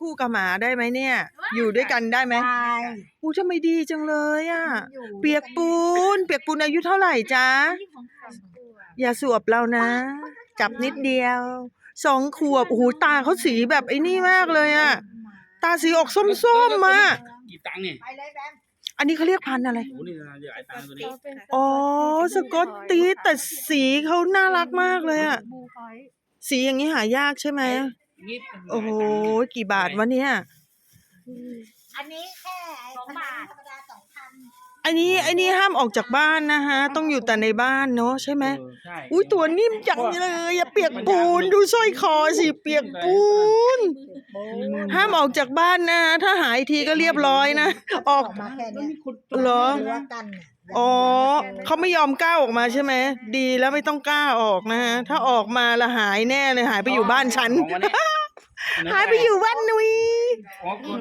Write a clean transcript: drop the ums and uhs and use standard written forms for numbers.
คู่กับหมาได้ไหมเนี่ย อยู่ด้วยกันได้ไหม ใช่ อู้ทำไมดีจังเลยอ่ะ อยู่ เปียกปูนอายุเท่าไหร่จ๊ะ อย่าสวบเรานะ จับนิดเดียว2 ขวบโอ้โหตาเขาสีแบบไอ้นี่มากเลยอ่ะ ตาสีออกส้มๆมา กี่ตังค์เนี่ย ไปเลยแบม อันนี้เขาเรียกพันธุ์อะไร โอ้โหนี่หลายตังค์ตัวนี้ อ๋อสกอตติชแต่สีเขาน่ารักมากเลยอ่ะ บูคอย สีอย่างนี้หายากใช่ไหม นี่ โอ้โหกี่บาทวะเนี่ย อันนี้แค่2 บาทธรรมดา2,000 อันนี้ห้ามออกจากบ้านนะฮะ ต้องอยู่แต่ในบ้านเนาะใช่ไหม ใช่ อุ้ยตัวนิ่มจังเลยอย่าเปียกปูนดูสร้อยคอสิเปียกปูนห้ามออกจากบ้านนะ ถ้าหายทีก็เรียบร้อยนะ ออก มาแค่เนี้ย เหรอ หรือว่ากันเนี่ย อ๋อเขาไม่ยอมก้าวออกมาใช่ไหมดีแล้วไม่ต้องกล้าออกนะฮะถ้าออกมาละหายแน่เลยหายไปอยู่บ้านฉัน ของวันนี้ หายไปอยู่บ้านนุ้ย อ๋อคน